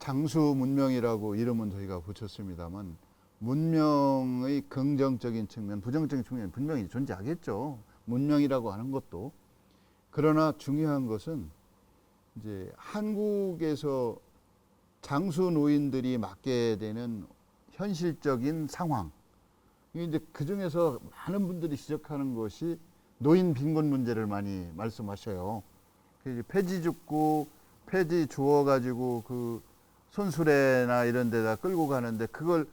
장수 문명이라고 이름은 저희가 붙였습니다만 문명의 긍정적인 측면, 부정적인 측면이 분명히 존재하겠죠. 문명이라고 하는 것도. 그러나 중요한 것은 이제 한국에서 장수 노인들이 맡게 되는 현실적인 상황. 이제 그 중에서 많은 분들이 지적하는 것이 노인 빈곤 문제를 많이 말씀하셔요. 폐지 줍고 폐지 주워가지고 그 손수레나 이런 데다 끌고 가는데 그걸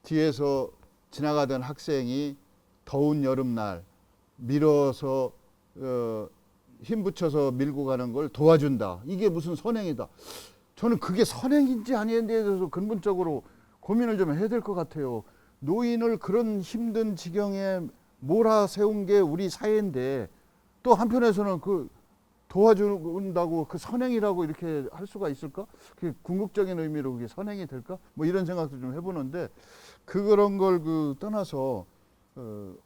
뒤에서 지나가던 학생이 더운 여름날 밀어서 힘 붙여서 밀고 가는 걸 도와준다. 이게 무슨 선행이다. 저는 그게 선행인지 아닌지에 대해서 근본적으로 고민을 좀 해야 될 것 같아요. 노인을 그런 힘든 지경에 몰아세운 게 우리 사회인데 또 한편에서는 그 도와준다고 그 선행이라고 이렇게 할 수가 있을까? 그게 궁극적인 의미로 그게 선행이 될까? 뭐 이런 생각도 좀 해보는데 그런 걸 떠나서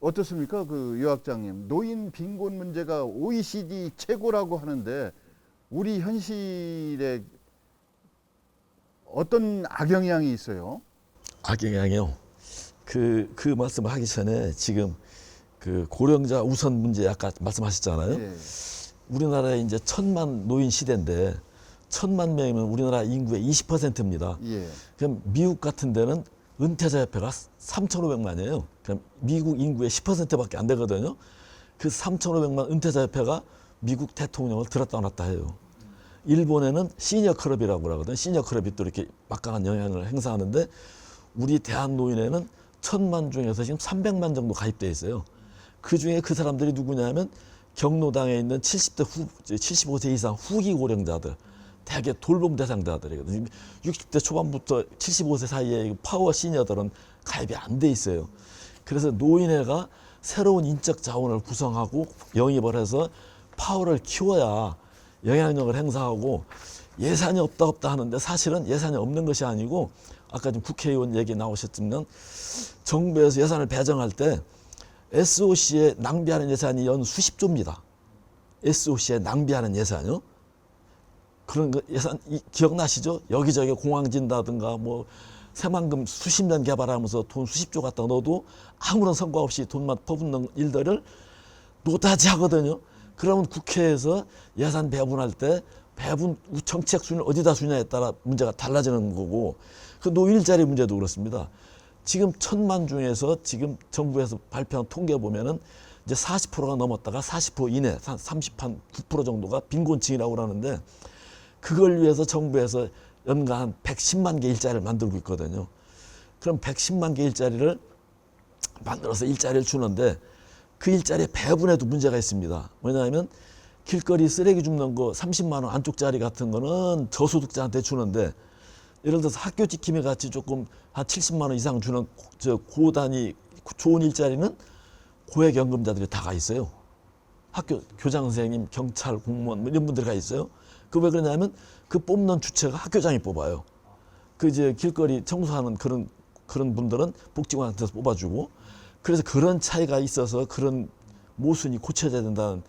어떻습니까? 그 유학장님, 노인 빈곤 문제가 OECD 최고라고 하는데 우리 현실에 어떤 악영향이 있어요? 악영향이요. 그 말씀을 하기 전에 지금 그 고령자 우선 문제 아까 말씀하셨잖아요. 예. 우리나라에 이제 1,000만 노인 시대인데 1,000만 명이면 우리나라 인구의 20%입니다. 예. 그럼 미국 같은 데는 은퇴자 협회가 3,500만이에요. 그럼 미국 인구의 10%밖에 안 되거든요. 그 3,500만 은퇴자 협회가 미국 대통령을 들었다 놨다 해요. 일본에는 시니어 클럽이라고 하거든요. 시니어 클럽이 또 이렇게 막강한 영향을 행사하는데 우리 대한 노인에는 1,000만 중에서 지금 300만 정도 가입돼 있어요. 그 중에 그 사람들이 누구냐면 경로당에 있는 75세 이상 후기 고령자들, 대개 돌봄 대상자들이거든요. 60대 초반부터 75세 사이에 파워 시니어들은 가입이 안 돼 있어요. 그래서 노인회가 새로운 인적 자원을 구성하고 영입을 해서 파워를 키워야 영향력을 행사하고 예산이 없다 하는데 사실은 예산이 없는 것이 아니고 아까 지금 국회의원 얘기 나오셨지만 정부에서 예산을 배정할 때 SOC에 낭비하는 예산이 연 수십조입니다. SOC에 낭비하는 예산이요. 그런 거 예산 기억나시죠? 여기저기 공항 진다든가 뭐 새만금 수십 년 개발하면서 돈 수십조 갖다 넣어도 아무런 성과 없이 돈만 퍼붓는 일들을 노다지 하거든요. 그러면 국회에서 예산 배분할 때 배분 정책 순위를 어디다 주냐에 따라 문제가 달라지는 거고 그 노인 일자리 문제도 그렇습니다. 지금 1,000만 중에서 지금 정부에서 발표한 통계 보면은 이제 40%가 넘었다가 40% 이내, 39% 정도가 빈곤층이라고 그러는데 그걸 위해서 정부에서 연간 한 110만 개 일자리를 만들고 있거든요. 그럼 110만 개 일자리를 만들어서 일자리를 주는데 그 일자리의 배분에도 문제가 있습니다. 뭐냐면 길거리 쓰레기 줍는 거 30만 원 안쪽짜리 같은 거는 저소득자한테 주는데 예를 들어서 학교 지킴이 같이 조금 한 70만 원 이상 주는 고단위 좋은 일자리는 고액연금자들이 다 가 있어요. 학교 교장 선생님, 경찰, 공무원 뭐 이런 분들이 가 있어요. 그 왜 그러냐면 그 뽑는 주체가 학교장이 뽑아요. 그 이제 길거리 청소하는 그런 분들은 복지관한테서 뽑아주고 그래서 그런 차이가 있어서 그런 모순이 고쳐져야 된다는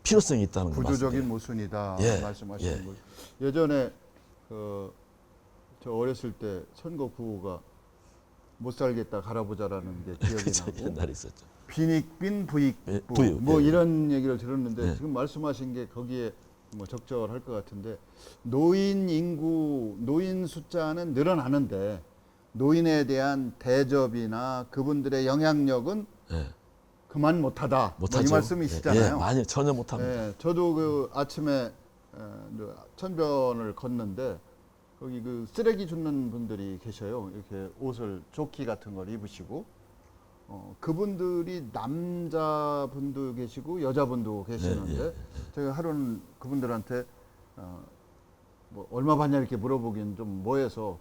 필요성이 있다는 거 구조적인 모순이다 말씀하시는 거죠. 예전에 저 어렸을 때 선거 구호가 못 살겠다 갈아보자라는 게 기억이 그렇죠. 나고 옛날에 있었죠. 빈익빈 부익부 부익, 뭐 예. 이런 얘기를 들었는데 예. 지금 말씀하신 게 거기에 뭐 적절할 것 같은데 노인 인구 노인 숫자는 늘어나는데 노인에 대한 대접이나 그분들의 영향력은 예. 그만 못하다. 뭐 이 말씀이시잖아요. 예, 많이 전혀 못합니다. 예, 저도 그 아침에 천변을 걷는데 거기 그 쓰레기 줍는 분들이 계셔요. 이렇게 옷을 조끼 같은 걸 입으시고 그분들이 남자분도 계시고 여자분도 계시는데 제가 하루는 그분들한테 뭐 얼마 받냐 이렇게 물어보긴 좀 뭐해서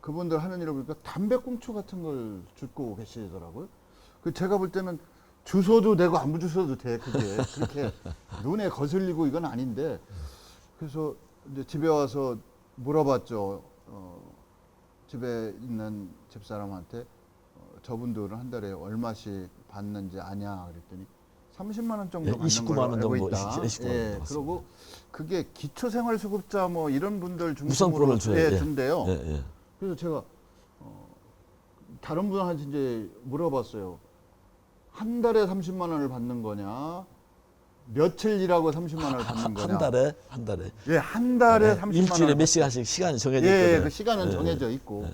그분들 하는 일을 보니까 담배꽁초 같은 걸 줍고 계시더라고요. 그 제가 볼 때는 주소도 되고 안 주소도 돼. 그게 그렇게 눈에 거슬리고 이건 아닌데 그래서 이제 집에 와서 물어봤죠. 집에 있는 집사람한테 저분들은 한 달에 얼마씩 받는지 아냐 그랬더니 30만 원 정도 예, 받는 29만 걸로 원 알고 정도, 있다. 29만 원 예, 받습니다. 그리고 그게 기초생활수급자 뭐 이런 분들 우선 중심으로 프로를 줘요. 예, 예. 준대요. 예, 예. 그래서 제가 다른 분한테 이제 물어봤어요. 한 달에 30만 원을 받는 거냐? 며칠 일하고 30만 원을 받는 거냐? 한 달에. 예, 한 달에 예, 30만 일주일에 원을 몇 시간씩 시간이 정해져 예, 있거든요. 그 시간은 예, 정해져 있고.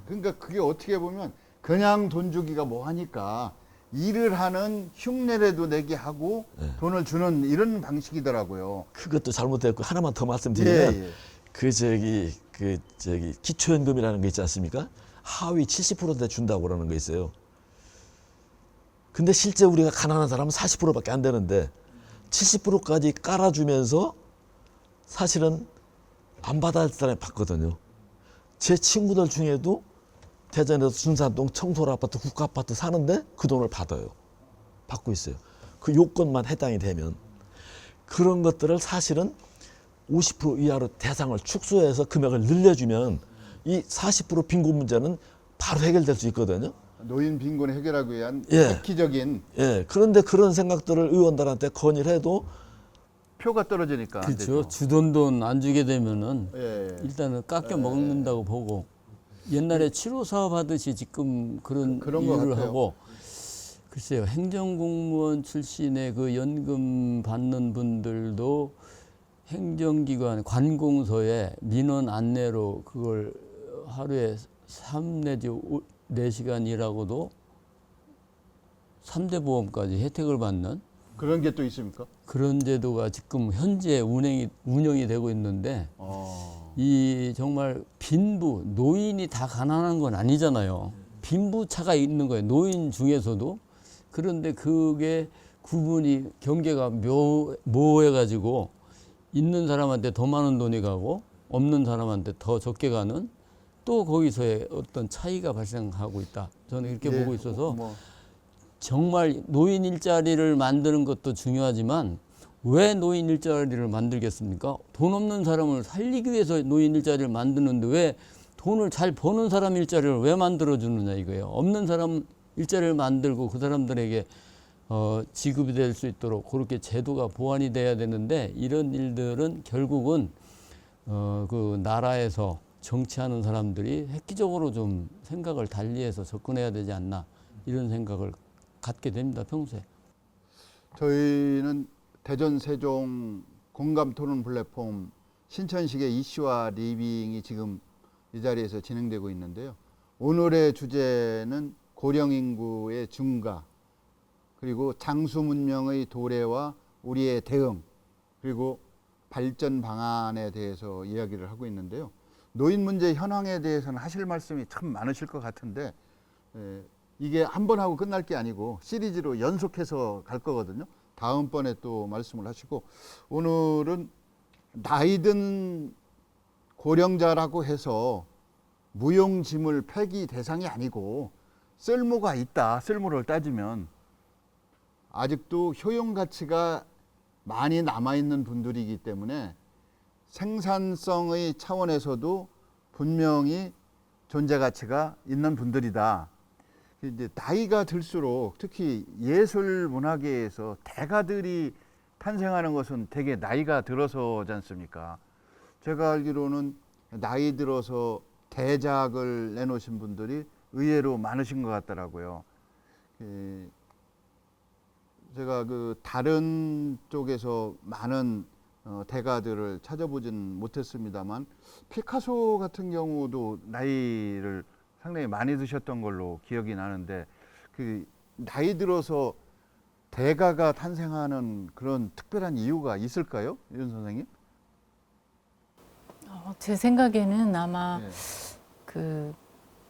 그러니까 그게 어떻게 보면 그냥 돈 주기가 뭐 하니까 일을 하는 흉내라도 내게 하고 돈을 주는 이런 방식이더라고요. 그것도 잘못됐고 하나만 더 말씀드리면 예, 예. 그 저기 기초연금이라는 거 있지 않습니까? 하위 70%대 준다고 그러는 거 있어요. 근데 실제 우리가 가난한 사람은 40%밖에 안 되는데 70%까지 깔아주면서 사실은 안 받아야 할 사람이 받거든요. 제 친구들 중에도 대전에서 준산동 청솔 아파트, 국가 아파트 사는데 그 돈을 받아요. 받고 있어요. 그 요건만 해당이 되면. 그런 것들을 사실은 50% 이하로 대상을 축소해서 금액을 늘려주면 이 40% 빈곤 문제는 바로 해결될 수 있거든요. 노인 빈곤 해결하기 위한 예. 획기적인 예. 그런데 그런 생각들을 의원들한테 건의를 해도 표가 떨어지니까 안 그렇죠. 되죠. 주던 돈 안 주게 되면은 예. 일단은 깎여 먹는다고 보고 옛날에 7호 사업 하듯이 지금 그런 그런 것 이유를 같아요. 하고 글쎄요. 행정공무원 출신의 그 연금 받는 분들도 행정기관 관공서에 민원 안내로 그걸 하루에 3 내지 4시간 일하고도 3대 보험까지 혜택을 받는 그런 게 또 있습니까? 그런 제도가 지금 현재 운영이 되고 있는데 이 정말 빈부 노인이 다 가난한 건 아니잖아요. 빈부차가 있는 거예요. 노인 중에서도. 그런데 그게 구분이 경계가 모호해가지고 있는 사람한테 더 많은 돈이 가고 없는 사람한테 더 적게 가는 또 거기서의 어떤 차이가 발생하고 있다. 저는 이렇게 예, 보고 있어서 뭐 정말 노인 일자리를 만드는 것도 중요하지만 왜 노인 일자리를 만들겠습니까? 돈 없는 사람을 살리기 위해서 노인 일자리를 만드는데 왜 돈을 잘 버는 사람 일자리를 왜 만들어주느냐 이거예요. 없는 사람 일자리를 만들고 그 사람들에게 지급이 될 수 있도록 그렇게 제도가 보완이 돼야 되는데 이런 일들은 결국은 그 나라에서 정치하는 사람들이 획기적으로 좀 생각을 달리해서 접근해야 되지 않나 이런 생각을 갖게 됩니다. 평소에. 저희는 대전 세종 공감 토론 플랫폼 신천식의 이슈와 리빙이 지금 이 자리에서 진행되고 있는데요. 오늘의 주제는 고령 인구의 증가, 그리고 장수 문명의 도래와 우리의 대응, 그리고 발전 방안에 대해서 이야기를 하고 있는데요. 노인 문제 현황에 대해서는 하실 말씀이 참 많으실 것 같은데 이게 한 번 하고 끝날 게 아니고 시리즈로 연속해서 갈 거거든요. 다음번에 또 말씀을 하시고, 오늘은 나이든 고령자라고 해서 무용지물 폐기 대상이 아니고 쓸모가 있다. 쓸모를 따지면 아직도 효용 가치가 많이 남아있는 분들이기 때문에 생산성의 차원에서도 분명히 존재 가치가 있는 분들이다. 이제 나이가 들수록 특히 예술 문화계에서 대가들이 탄생하는 것은 되게 나이가 들어서지 않습니까? 제가 알기로는 나이 들어서 대작을 내놓으신 분들이 의외로 많으신 것 같더라고요. 제가 그 다른 쪽에서 많은 대가들을 찾아보진 못했습니다만 피카소 같은 경우도 나이를 상당히 많이 드셨던 걸로 기억이 나는데, 그 나이 들어서 대가가 탄생하는 그런 특별한 이유가 있을까요, 윤 선생님? 제 생각에는 아마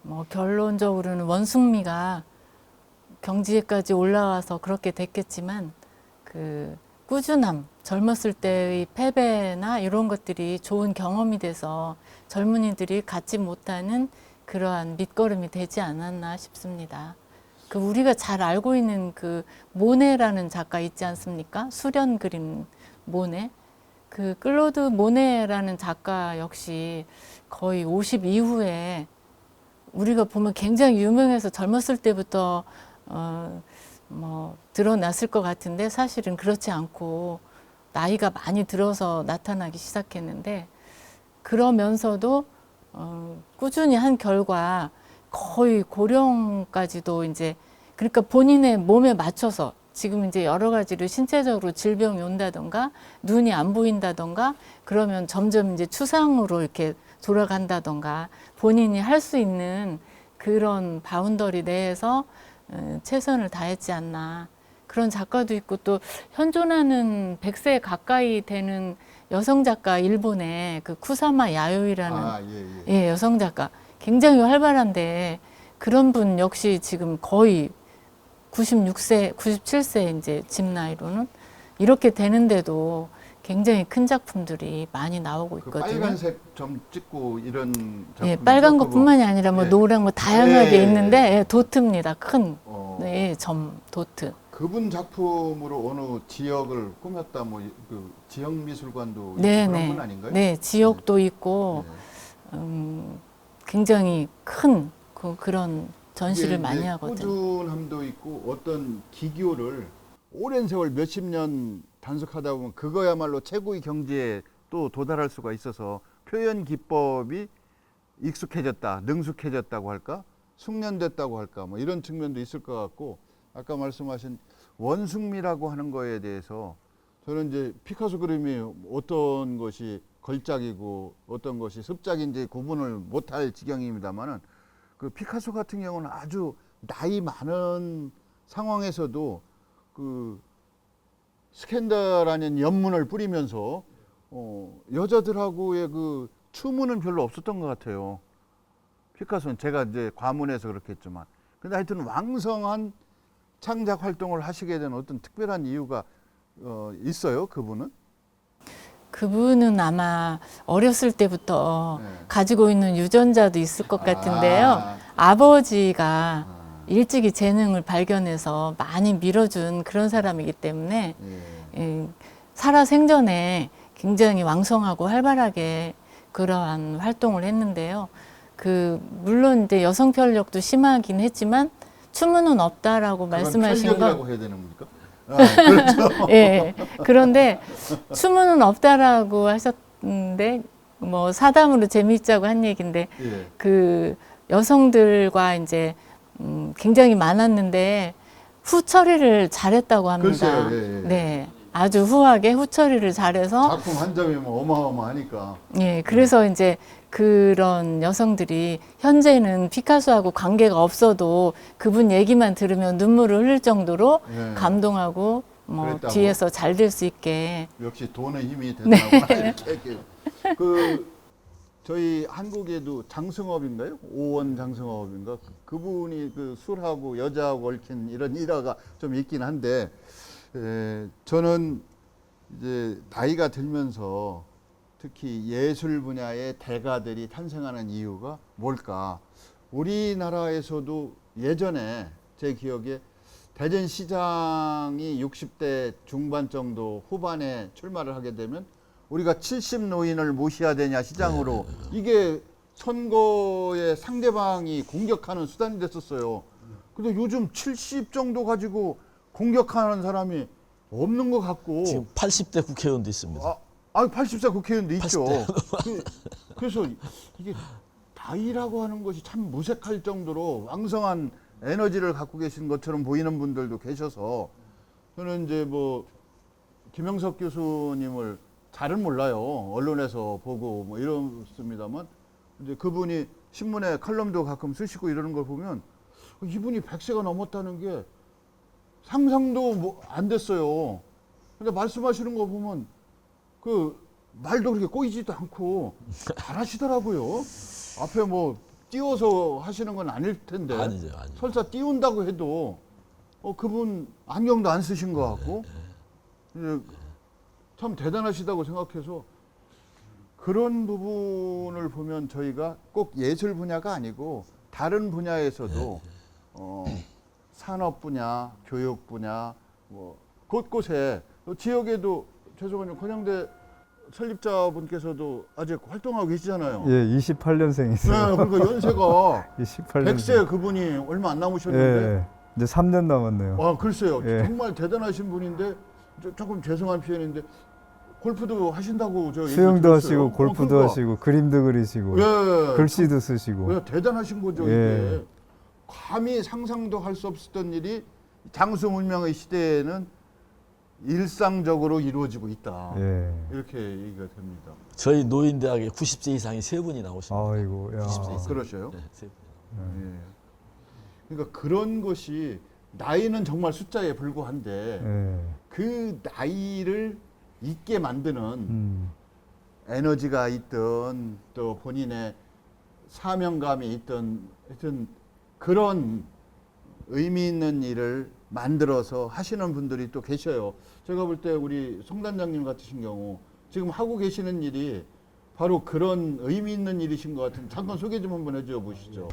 뭐 결론적으로는 원숭미가 경지에까지 올라와서 그렇게 됐겠지만 그 꾸준함, 젊었을 때의 패배나 이런 것들이 좋은 경험이 돼서 젊은이들이 갖지 못하는 그러한 밑거름이 되지 않았나 싶습니다. 그 우리가 잘 알고 있는 그 모네라는 작가 있지 않습니까? 수련 그림 모네. 그 클로드 모네라는 작가 역시 거의 50 이후에 우리가 보면 굉장히 유명해서 젊었을 때부터 뭐 드러났을 것 같은데 사실은 그렇지 않고 나이가 많이 들어서 나타나기 시작했는데 그러면서도 꾸준히 한 결과 거의 고령까지도 이제 그러니까 본인의 몸에 맞춰서 지금 이제 여러 가지로 신체적으로 질병이 온다던가 눈이 안 보인다던가 그러면 점점 이제 추상으로 이렇게 돌아간다던가 본인이 할 수 있는 그런 바운더리 내에서 최선을 다했지 않나. 그런 작가도 있고 또 현존하는 100세 가까이 되는 여성 작가 일본의 그 쿠사마 야요이라는 예, 여성 작가 굉장히 활발한데 그런 분 역시 지금 거의 96세, 97세 이제 집 나이로는 이렇게 되는데도 굉장히 큰 작품들이 많이 나오고 그 있거든요. 빨간색 점 찍고 이런 작품. 예, 빨간 것뿐만이 아니라 뭐 예. 노랑 뭐 다양하게 예. 있는데 예, 도트입니다. 큰 네. 점 도트. 그분 작품으로 어느 지역을 꾸몄다 뭐 그 지역 미술관도 네, 그런 네. 분 아닌가요? 네, 지역도 있고 네. 굉장히 큰 그런 전시를 이게 많이 이제 하거든요. 꾸준함도 있고 어떤 기교를 오랜 세월 몇십 년 단속하다 보면 그거야말로 최고의 경지에 또 도달할 수가 있어서 표현 기법이 익숙해졌다, 능숙해졌다고 할까, 숙련됐다고 할까, 뭐 이런 측면도 있을 것 같고 아까 말씀하신 원숭미라고 하는 거에 대해서 저는 이제 피카소 그림이 어떤 것이 걸작이고 어떤 것이 습작인지 구분을 못할 지경입니다만은 그 피카소 같은 경우는 아주 나이 많은 상황에서도 그 스캔들 아닌 연문을 뿌리면서 여자들하고의 그 추문은 별로 없었던 것 같아요. 피카소는 제가 이제 과문해서 그렇겠지만 근데 하여튼 왕성한 창작 활동을 하시게 된 어떤 특별한 이유가 있어요, 그분은? 그분은 아마 어렸을 때부터 네. 가지고 있는 유전자도 있을 것 같은데요. 아버지가 일찍이 재능을 발견해서 많이 밀어준 그런 사람이기 때문에 예. 살아 생전에 굉장히 왕성하고 활발하게 그러한 활동을 했는데요. 물론 이제 여성 편력도 심하긴 했지만 추문은 없다라고 말씀하신 건 편력이라고 해야 되는 겁니까? 그렇죠. 예. 그런데 추문은 없다라고 하셨는데 뭐 사담으로 재미있자고 한 얘기인데 예. 그 여성들과 이제 굉장히 많았는데 후 처리를 잘했다고 합니다. 글쎄요, 예, 예. 네. 아주 후하게 후 처리를 잘해서 작품 한 점이면 어마어마하니까. 예, 그래서 이제 그런 여성들이 현재는 피카소하고 관계가 없어도 그분 얘기만 들으면 눈물을 흘릴 정도로 예. 감동하고 뭐 그랬다고? 뒤에서 잘 될 수 있게 역시 돈의 힘이 대단하구나 이렇게 얘기해요. 그 저희 한국에도 장승업인가요? 오원 장승업인가? 그분이 그 술하고 여자하고 얽힌 이런 일화가 좀 있긴 한데 저는 이제 나이가 들면서 특히 예술 분야의 대가들이 탄생하는 이유가 뭘까? 우리나라에서도 예전에 제 기억에 대전시장이 60대 중반 정도 후반에 출마를 하게 되면 우리가 70 노인을 모셔야 되냐 시장으로 이게 선거에 상대방이 공격하는 수단이 됐었어요. 근데 요즘 70 정도 가지고 공격하는 사람이 없는 것 같고 지금 80대 국회의원도 있습니다. 80세 국회의원도 있죠. 80대. 그래서 이게 나이라고 하는 것이 참 무색할 정도로 왕성한 에너지를 갖고 계신 것처럼 보이는 분들도 계셔서 저는 이제 뭐 김영석 교수님을 잘은 몰라요. 언론에서 보고 뭐 이렇습니다만 이제 그분이 신문에 칼럼도 가끔 쓰시고 이러는 걸 보면 이분이 100세가 넘었다는 게 상상도 뭐 안 됐어요. 근데 말씀하시는 거 보면 그 말도 그렇게 꼬이지도 않고 잘하시더라고요. 앞에 뭐 띄워서 하시는 건 아닐 텐데. 아니죠. 설사 띄운다고 해도 그분 안경도 안 쓰신 것 같고 참 대단하시다고 생각해서 그런 부분을 보면 저희가 꼭 예술 분야가 아니고 다른 분야에서도 산업 분야, 교육 분야 뭐 곳곳에 지역에도 죄송한요 권영대 설립자분께서도 아직 활동하고 계시잖아요. 예, 28년생이세요. 네, 그러니까 연세가 28년생. 100세 그분이 얼마 안 남으셨는데 이제 3년 남았네요. 아, 글쎄요. 예. 정말 대단하신 분인데 조금 죄송한 표현인데 골프도 하신다고 저 얘기 수영도 들었어요. 하시고 골프도 그러니까. 하시고 그림도 그리시고 예. 글씨도 쓰시고. 왜 대단하신 거죠. 예. 이게 감히 상상도 할 수 없었던 일이 장수문명의 시대에는 일상적으로 이루어지고 있다. 예. 이렇게 얘기가 됩니다. 저희 노인대학에 90세 이상이 3분이 나오십니다. 아이고, 야. 90세 이상. 그러셔요? 네, 3분. 예. 그러니까 그런 것이 나이는 정말 숫자에 불과한데 예. 그 나이를 있게 만드는 음. 에너지가 있던 또 본인의 사명감이 있던 하여튼 그런 의미 있는 일을 만들어서 하시는 분들이 또 계셔요. 제가 볼 때 우리 송단장님 같으신 경우 지금 하고 계시는 일이 바로 그런 의미 있는 일이신 것 같은데 잠깐 소개 좀 한번 해줘 보시죠.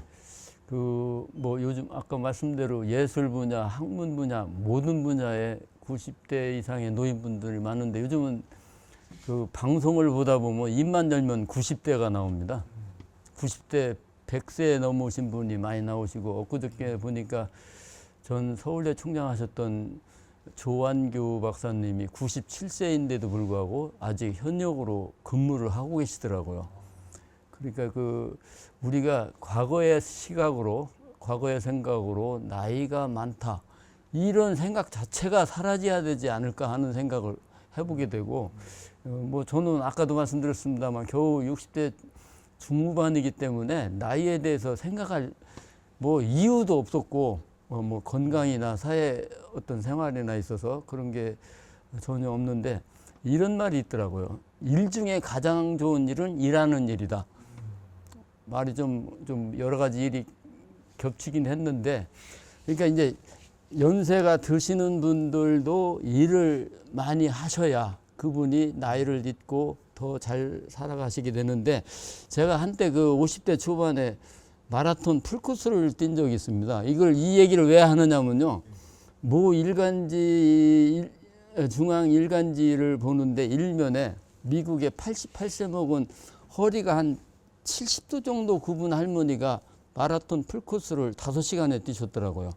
그 뭐 요즘 아까 말씀대로 예술 분야, 학문 분야 모든 분야에 90대 이상의 노인분들이 많은데 요즘은 그 방송을 보다 보면 입만 열면 90대가 나옵니다. 90대 100세 넘으신 분이 많이 나오시고 엊그저께 보니까 전 서울대 총장 하셨던 조완규 박사님이 97세인데도 불구하고 아직 현역으로 근무를 하고 계시더라고요. 그러니까 그 우리가 과거의 시각으로 과거의 생각으로 나이가 많다 이런 생각 자체가 사라져야 되지 않을까 하는 생각을 해보게 되고 뭐 저는 아까도 말씀드렸습니다만 겨우 60대 중후반이기 때문에 나이에 대해서 생각할 뭐 이유도 없었고 뭐 건강이나 사회 어떤 생활이나 있어서 그런 게 전혀 없는데 이런 말이 있더라고요. 일 중에 가장 좋은 일은 일하는 일이다. 말이 좀 여러 가지 일이 겹치긴 했는데 그러니까 이제 연세가 드시는 분들도 일을 많이 하셔야 그분이 나이를 잇고 더 잘 살아가시게 되는데 제가 한때 그 50대 초반에 마라톤 풀코스를 뛴 적이 있습니다. 이 얘기를 왜 하느냐면요. 모 일간지 중앙 일간지를 보는데 일면에 미국의 88세 먹은 허리가 한 70도 정도 굽은 할머니가 마라톤 풀코스를 5시간에 뛰셨더라고요.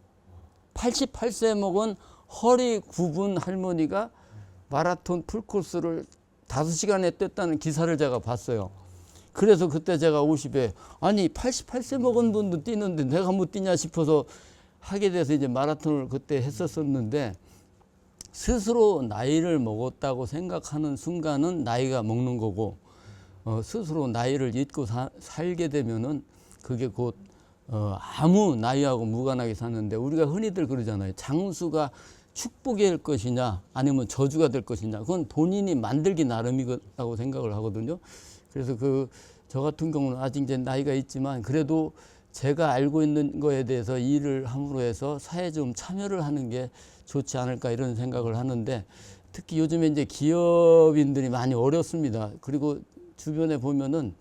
88세 먹은 허리 굽은 할머니가 마라톤 풀코스를 5시간에 뛰었다는 기사를 제가 봤어요. 그래서 그때 제가 50에 아니 88세 먹은 분도 뛰는데 내가 못 뛰냐 싶어서 하게 돼서 이제 마라톤을 그때 했었었는데 스스로 나이를 먹었다고 생각하는 순간은 나이가 먹는 거고 스스로 나이를 잊고 살게 되면은 그게 곧 아무 나이하고 무관하게 사는데 우리가 흔히들 그러잖아요. 장수가 축복이 될 것이냐 아니면 저주가 될 것이냐 그건 본인이 만들기 나름이라고 생각을 하거든요. 그래서 저 같은 경우는 아직 이제 나이가 있지만 그래도 제가 알고 있는 거에 대해서 일을 함으로 해서 사회에 좀 참여를 하는 게 좋지 않을까 이런 생각을 하는데 특히 요즘에 이제 기업인들이 많이 어렵습니다. 그리고 주변에 보면은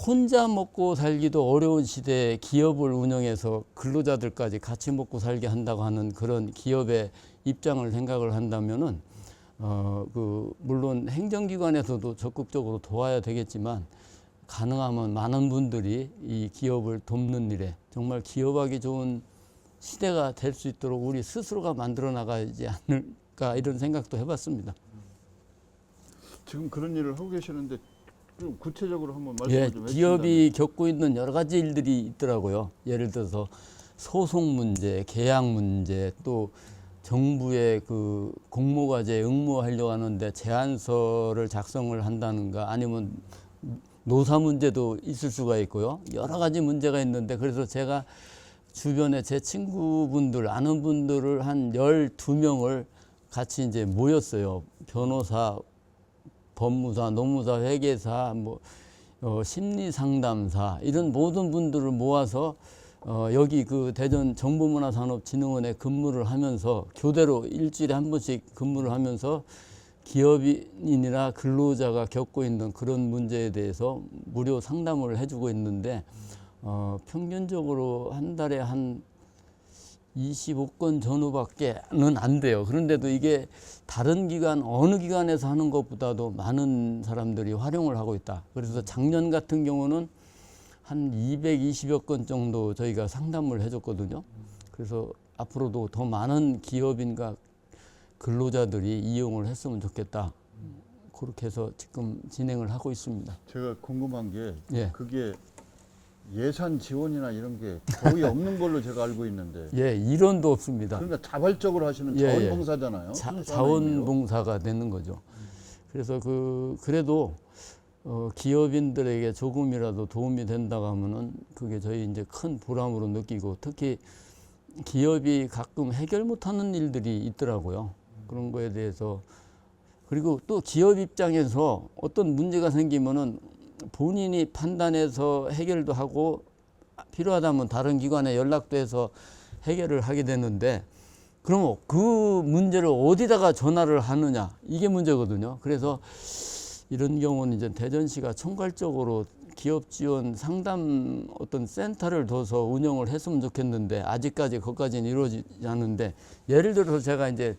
혼자 먹고 살기도 어려운 시대에 기업을 운영해서 근로자들까지 같이 먹고 살게 한다고 하는 그런 기업의 입장을 생각을 한다면은 물론 행정기관에서도 적극적으로 도와야 되겠지만 가능하면 많은 분들이 이 기업을 돕는 일에 정말 기업하기 좋은 시대가 될 수 있도록 우리 스스로가 만들어 나가지 않을까 이런 생각도 해봤습니다. 지금 그런 일을 하고 계시는데 좀 구체적으로 한번 말씀을 좀 해주신다면. 기업이 겪고 있는 여러 가지 일들이 있더라고요. 예를 들어서 소송 문제, 계약 문제, 또 정부의 그 공모과제에 응모하려고 하는데 제안서를 작성을 한다는가 아니면 노사 문제도 있을 수가 있고요. 여러 가지 문제가 있는데 그래서 제가 주변에 제 친구분들, 아는 분들을 한 12명을 같이 이제 모였어요. 변호사, 법무사, 노무사, 회계사, 심리상담사 이런 모든 분들을 모아서 여기 그 대전 정보문화산업진흥원에 근무를 하면서 교대로 일주일에 한 번씩 근무를 하면서 기업인이나 근로자가 겪고 있는 그런 문제에 대해서 무료 상담을 해주고 있는데 평균적으로 한 달에 한 25건 전후밖에는 안 돼요. 그런데도 이게 다른 기관 어느 기관에서 하는 것보다도 많은 사람들이 활용을 하고 있다. 그래서 작년 같은 경우는 한 220여 건 정도 저희가 상담을 해줬거든요. 그래서 앞으로도 더 많은 기업인과 근로자들이 이용을 했으면 좋겠다. 그렇게 해서 지금 진행을 하고 있습니다. 제가 궁금한 게 예. 그게 예산 지원이나 이런 게 거의 없는 걸로 제가 알고 있는데 예, 이론도 없습니다. 그러니까 자발적으로 하시는 예, 예. 자원봉사잖아요. 자원봉사가 되는 거죠. 그래서 그래도 기업인들에게 조금이라도 도움이 된다고 하면은 그게 저희 이제 큰 보람으로 느끼고, 특히 기업이 가끔 해결 못하는 일들이 있더라고요. 그런 거에 대해서, 그리고 또 기업 입장에서 어떤 문제가 생기면은 본인이 판단해서 해결도 하고 필요하다면 다른 기관에 연락도 해서 해결을 하게 되는데, 그러면 그 문제를 어디다가 전화를 하느냐, 이게 문제거든요. 그래서 이런 경우는 이제 대전시가 총괄적으로 기업 지원 상담 어떤 센터를 둬서 운영을 했으면 좋겠는데, 아직까지 그것까지는 이루어지지 않는데, 예를 들어서 제가 이제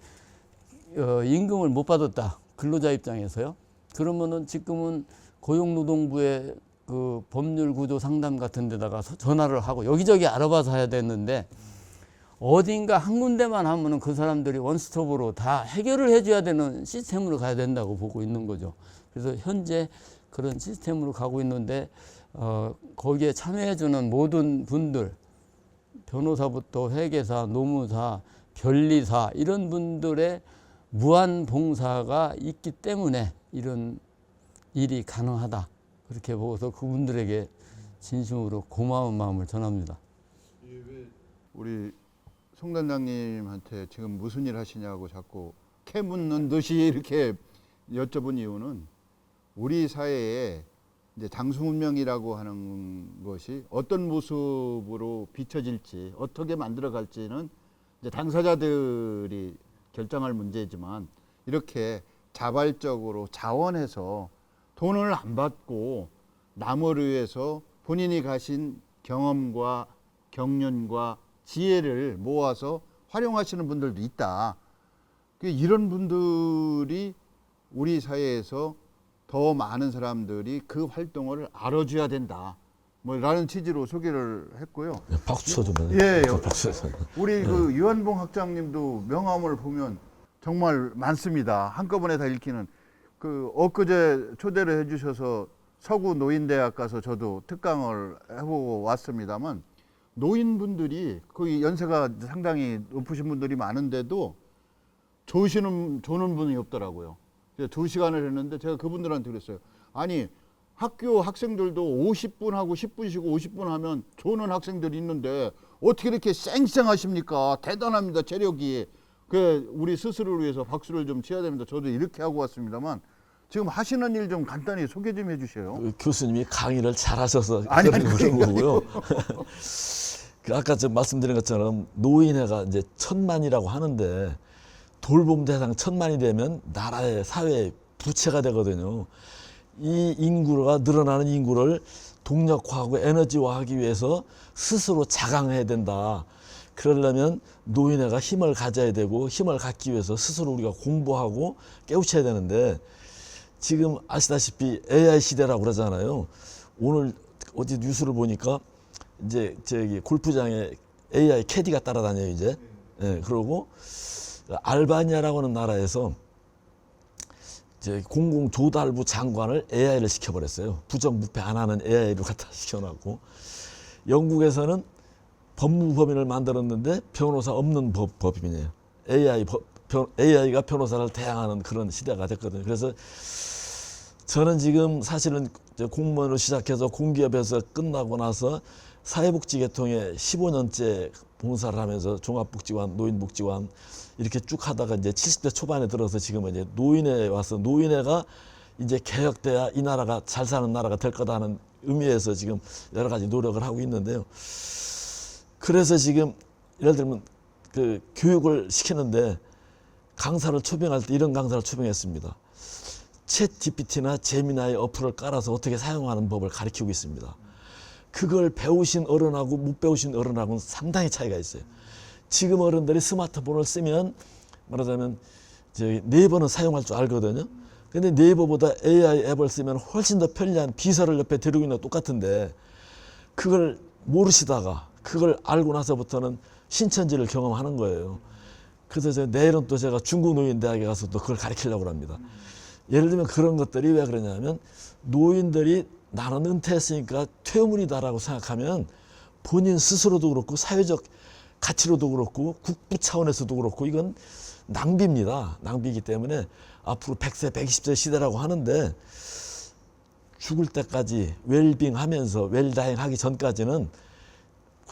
임금을 못 받았다, 근로자 입장에서요. 그러면은 지금은 고용노동부의 그 법률 구조 상담 같은 데다가 전화를 하고 여기저기 알아봐서 해야 되는데, 어딘가 한 군데만 하면은 그 사람들이 원스톱으로 다 해결을 해줘야 되는 시스템으로 가야 된다고 보고 있는 거죠. 그래서 현재 그런 시스템으로 가고 있는데, 거기에 참여해주는 모든 분들, 변호사부터 회계사, 노무사, 변리사, 이런 분들의 무한 봉사가 있기 때문에 이런 일이 가능하다, 그렇게 보고서 그분들에게 진심으로 고마운 마음을 전합니다. 우리 송 단장님한테 지금 무슨 일 하시냐고 자꾸 캐 묻는 듯이 이렇게 여쭤본 이유는, 우리 사회에 이제 장수문명이라고 하는 것이 어떤 모습으로 비춰질지, 어떻게 만들어갈지는 이제 당사자들이 결정할 문제지만, 이렇게 자발적으로 자원해서 돈을 안 받고 남을 위해서 본인이 가신 경험과 경륜과 지혜를 모아서 활용하시는 분들도 있다. 이런 분들이 우리 사회에서 더 많은 사람들이 그 활동을 알아줘야 된다, 뭐 라는 취지로 소개를 했고요. 박수 쳐주면. 예, 박수 쳐. 우리 그 유한봉 학장님도 명함을 보면 정말 많습니다. 한꺼번에 다 읽기는. 그 엊그제 초대를 해주셔서 서구 노인대학 가서 저도 특강을 해보고 왔습니다만, 노인분들이 거기 연세가 상당히 높으신 분들이 많은데도 조는 분이 없더라고요. 2시간을 했는데 제가 그분들한테 그랬어요. 아니, 학교 학생들도 50분 하고 10분 쉬고 50분 하면 조는 학생들이 있는데 어떻게 이렇게 쌩쌩하십니까? 대단합니다, 체력이. 우리 스스로를 위해서 박수를 좀 쳐야 됩니다. 저도 이렇게 하고 왔습니다만, 지금 하시는 일 좀 간단히 소개 좀 해주세요. 그 교수님이 강의를 잘하셔서 아니, 그런 거고요. 그 아까 저 말씀드린 것처럼 노인회가 이제 1000만이라고 하는데, 돌봄 대상 1000만이 되면 나라의 사회의 부채가 되거든요. 이 인구가 늘어나는 인구를 동력화하고 에너지화하기 위해서 스스로 자강해야 된다. 그러려면 노인회가 힘을 가져야 되고, 힘을 갖기 위해서 스스로 우리가 공부하고 깨우쳐야 되는데, 지금 아시다시피 AI 시대라고 그러잖아요. 오늘 어디 뉴스를 보니까 이제 저기 골프장에 AI 캐디가 따라다녀요, 이제. 예, 그러고 알바니아라고 하는 나라에서 이제 공공조달부 장관을 AI를 시켜버렸어요. 부정부패 안 하는 AI를 갖다 시켜놨고, 영국에서는 법무법인을 만들었는데 변호사 없는 법인이에요. AI가 변호사를 대항하는 그런 시대가 됐거든요. 그래서 저는 지금 사실은 공무원으로 시작해서 공기업에서 끝나고 나서 사회복지계통에 15년째 봉사를 하면서 종합복지관, 노인복지관 이렇게 쭉 하다가 이제 70대 초반에 들어서 지금은 이제 노인회에 와서, 노인회가 이제 개혁돼야 이 나라가 잘 사는 나라가 될 거다 하는 의미에서 지금 여러 가지 노력을 하고 있는데요. 그래서 지금 예를 들면 그 교육을 시키는데 강사를 초빙할 때 이런 강사를 초빙했습니다. 챗 GPT나 제미나이 어플을 깔아서 어떻게 사용하는 법을 가르치고 있습니다. 그걸 배우신 어른하고 못 배우신 어른하고는 상당히 차이가 있어요. 지금 어른들이 스마트폰을 쓰면 말하자면 네이버는 사용할 줄 알거든요. 근데 네이버보다 AI 앱을 쓰면 훨씬 더 편리한 비서를 옆에 데리고 있는 거 똑같은데, 그걸 모르시다가 그걸 알고 나서부터는 신천지를 경험하는 거예요. 그래서 내일은 또 제가 중국 노인대학에 가서 또 그걸 가르치려고 합니다. 예를 들면 그런 것들이 왜 그러냐면 노인들이 나는 은퇴했으니까 퇴물이다라고 생각하면 본인 스스로도 그렇고 사회적 가치로도 그렇고 국부 차원에서도 그렇고 이건 낭비입니다. 낭비이기 때문에 앞으로 100세, 120세 시대라고 하는데 죽을 때까지 웰빙 하면서 웰다잉 하기 전까지는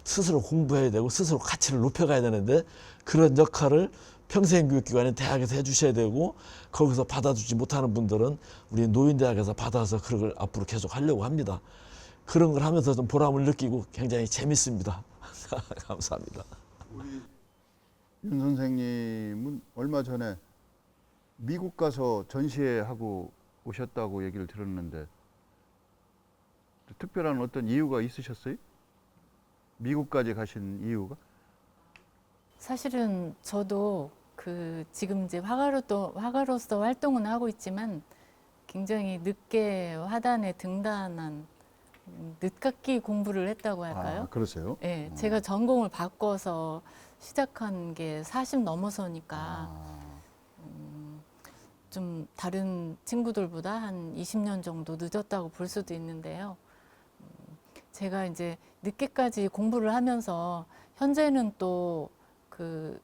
스스로 공부해야 되고 스스로 가치를 높여가야 되는데 그런 역할을 평생교육기관인 대학에서 해주셔야 되고 거기서 받아주지 못하는 분들은 우리 노인대학에서 받아서 그런 걸 앞으로 계속 하려고 합니다. 그런 걸 하면서 좀 보람을 느끼고 굉장히 재밌습니다. 감사합니다. 우리 윤 선생님은 얼마 전에 미국 가서 전시회하고 오셨다고 얘기를 들었는데 특별한 어떤 이유가 있으셨어요? 미국까지 가신 이유가? 사실은 저도 그 지금 이제 화가로서 활동은 하고 있지만 굉장히 늦게 화단에 등단한 늦깎이 공부를 했다고 할까요? 아, 그러세요? 네, 제가 전공을 바꿔서 시작한 게 40 넘어서니까 아, 좀 다른 친구들보다 한 20년 정도 늦었다고 볼 수도 있는데요. 제가 이제 늦게까지 공부를 하면서 현재는 또 그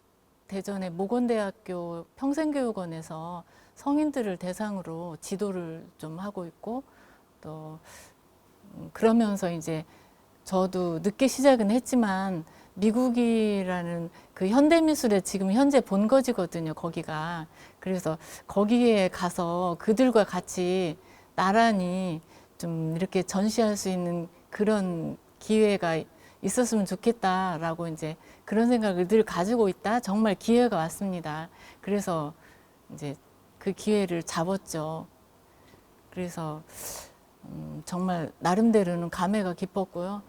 대전의 모건대학교 평생교육원에서 성인들을 대상으로 지도를 좀 하고 있고 또 그러면서 이제 저도 늦게 시작은 했지만 미국이라는 그 현대미술의 지금 현재 본거지거든요, 거기가. 그래서 거기에 가서 그들과 같이 나란히 좀 이렇게 전시할 수 있는 그런 기회가 있었으면 좋겠다라고 이제 그런 생각을 늘 가지고 있다. 정말 기회가 왔습니다. 그래서 이제 그 기회를 잡았죠. 그래서 정말 나름대로는 감회가 깊었고요.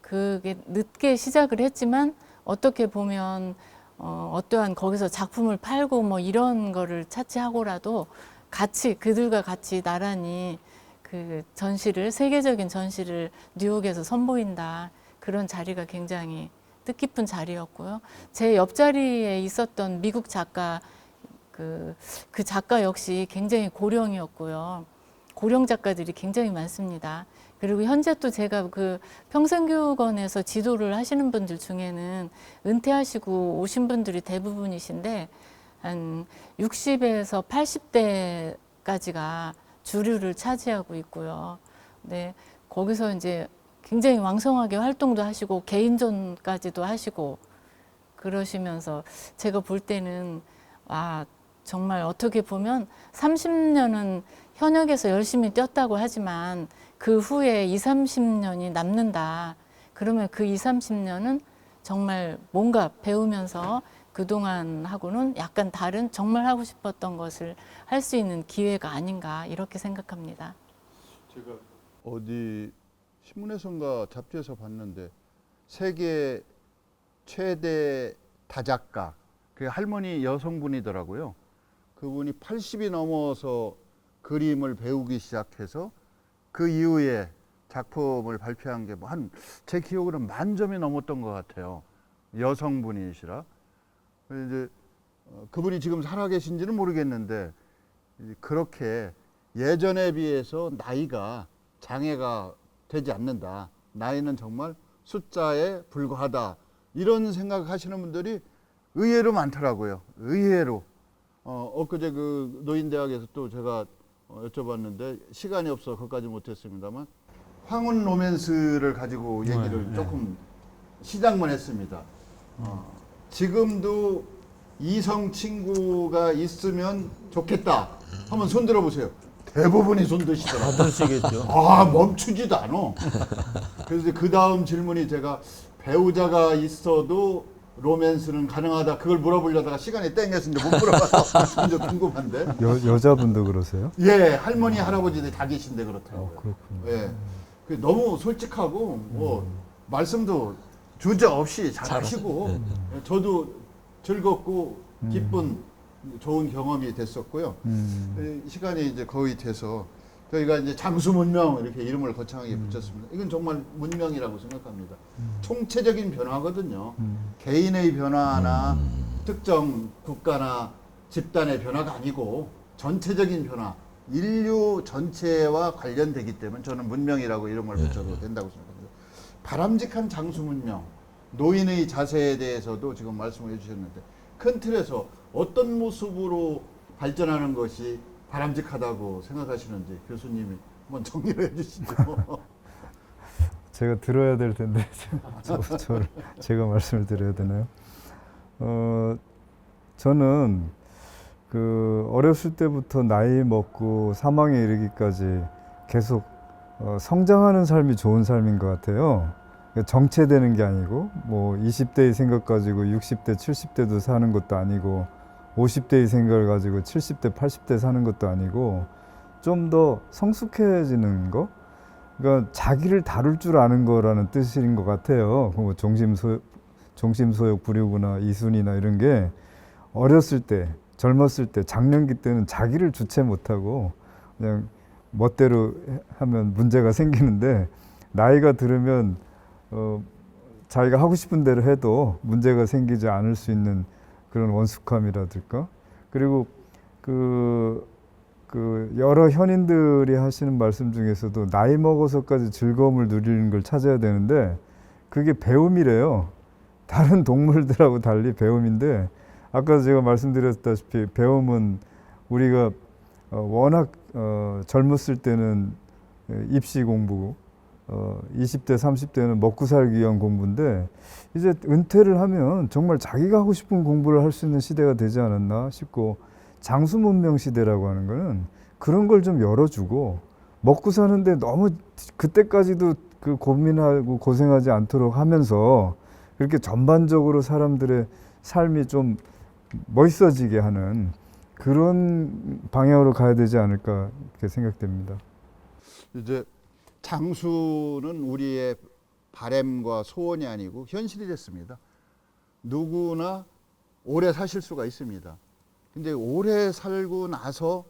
그게 늦게 시작을 했지만 어떻게 보면 어떠한 거기서 작품을 팔고 뭐 이런 거를 차치하고라도 같이 그들과 같이 나란히 그 전시를 세계적인 전시를 뉴욕에서 선보인다. 그런 자리가 굉장히 뜻깊은 자리였고요. 제 옆자리에 있었던 미국 작가 그 작가 역시 굉장히 고령이었고요. 고령 작가들이 굉장히 많습니다. 그리고 현재 또 제가 그 평생교육원에서 지도를 하시는 분들 중에는 은퇴하시고 오신 분들이 대부분이신데 한 60에서 80대까지가 주류를 차지하고 있고요. 네, 거기서 이제 굉장히 왕성하게 활동도 하시고 개인전까지도 하시고 그러시면서 제가 볼 때는 정말 어떻게 보면 30년은 현역에서 열심히 뛰었다고 하지만 그 후에 20, 30년이 남는다. 그러면 그 20, 30년은 정말 뭔가 배우면서 그동안 하고는 약간 다른 정말 하고 싶었던 것을 할 수 있는 기회가 아닌가 이렇게 생각합니다. 제가 어디 신문에선가 잡지에서 봤는데 세계 최대 다작가 그 할머니 여성분이더라고요. 그분이 80이 넘어서 그림을 배우기 시작해서 그 이후에 작품을 발표한 게 한 제 기억으로는 10,000점이 넘었던 것 같아요. 여성분이시라. 이제 그분이 지금 살아계신지는 모르겠는데 그렇게 예전에 비해서 나이가 장애가 되지 않는다. 나이는 정말 숫자에 불과하다. 이런 생각하시는 분들이 의외로 많더라고요. 의외로. 엊그제 그 노인대학에서 또 제가 여쭤봤는데 시간이 없어 거기까지 못했습니다만 황혼 로맨스를 가지고 얘기를 조금 시작만 했습니다. 지금도 이성 친구가 있으면 좋겠다 한번 손 들어보세요. 대부분이 손 드시더라고요. 받으시겠죠. 멈추지도 않아. 그래서 그 다음 질문이 제가 배우자가 있어도 로맨스는 가능하다. 그걸 물어보려다가 시간이 땡겼는데 못 물어봐서 좀 궁금한데. 여자분도 그러세요? 예, 할머니 할아버지들이 다 계신데 그렇더라고요. 그렇군요. 예, 너무 솔직하고 뭐 말씀도 주저 없이 잘하시고 저도 즐겁고 기쁜 좋은 경험이 됐었고요. 시간이 이제 거의 돼서 저희가 이제 장수 문명 이렇게 이름을 거창하게 붙였습니다. 이건 정말 문명이라고 생각합니다. 총체적인 변화거든요. 개인의 변화나 특정 국가나 집단의 변화가 아니고 전체적인 변화, 인류 전체와 관련되기 때문에 저는 문명이라고 이름을 붙여도 된다고 생각합니다. 바람직한 장수 문명, 노인의 자세에 대해서도 지금 말씀을 해주셨는데 큰 틀에서 어떤 모습으로 발전하는 것이 바람직하다고 생각하시는지 교수님이 한번 정리를 해주시죠. 제가 들어야 될 텐데 제가 말씀을 드려야 되나요? 저는 그 어렸을 때부터 나이 먹고 사망에 이르기까지 계속 성장하는 삶이 좋은 삶인 것 같아요. 정체되는 게 아니고 뭐 20대의 생각 가지고 60대, 70대도 사는 것도 아니고 50대의 생각을 가지고 70대, 80대 사는 것도 아니고 좀 더 성숙해지는 거? 그러니까 자기를 다룰 줄 아는 거라는 뜻인 것 같아요. 뭐 종심소욕 부리구나 이순이나 이런 게 어렸을 때, 젊었을 때, 장년기 때는 자기를 주체 못하고 그냥 멋대로 하면 문제가 생기는데 나이가 들으면 자기가 하고 싶은 대로 해도 문제가 생기지 않을 수 있는 그런 원숙함이라든가 그리고 그 여러 현인들이 하시는 말씀 중에서도 나이 먹어서까지 즐거움을 누리는 걸 찾아야 되는데 그게 배움이래요. 다른 동물들하고 달리 배움인데 아까 제가 말씀드렸다시피 배움은 우리가 워낙 젊었을 때는 입시 공부 20대, 30대는 먹고 살기 위한 공부인데 이제 은퇴를 하면 정말 자기가 하고 싶은 공부를 할 수 있는 시대가 되지 않았나 싶고 장수문명 시대라고 하는 거는 그런 걸 좀 열어주고 먹고 사는데 너무 그때까지도 그 고민하고 고생하지 않도록 하면서 그렇게 전반적으로 사람들의 삶이 좀 멋있어지게 하는 그런 방향으로 가야 되지 않을까 이렇게 생각됩니다. 이제 장수는 우리의 바램과 소원이 아니고 현실이 됐습니다. 누구나 오래 사실 수가 있습니다. 근데 오래 살고 나서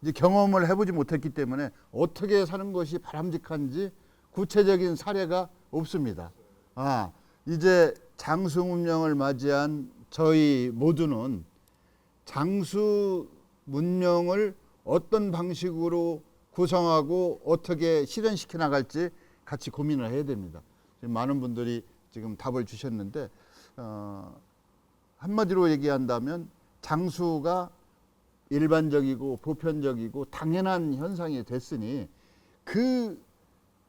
이제 경험을 해보지 못했기 때문에 어떻게 사는 것이 바람직한지 구체적인 사례가 없습니다. 이제 장수 문명을 맞이한 저희 모두는 장수 문명을 어떤 방식으로 구성하고 어떻게 실현시켜 나갈지 같이 고민을 해야 됩니다. 지금 많은 분들이 지금 답을 주셨는데 한마디로 얘기한다면 장수가 일반적이고 보편적이고 당연한 현상이 됐으니 그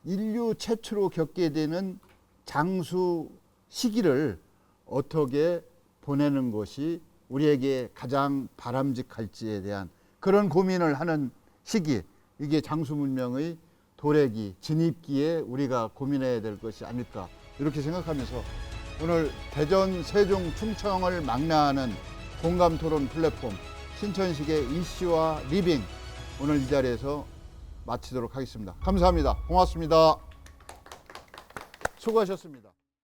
인류 최초로 겪게 되는 장수 시기를 어떻게 보내는 것이 우리에게 가장 바람직할지에 대한 그런 고민을 하는 시기, 이게 장수 문명의 도래기, 진입기에 우리가 고민해야 될 것이 아닐까 이렇게 생각하면서 오늘 대전, 세종, 충청을 망라하는 공감토론 플랫폼 신천식의 이슈와 리빙 오늘 이 자리에서 마치도록 하겠습니다. 감사합니다. 고맙습니다. 수고하셨습니다.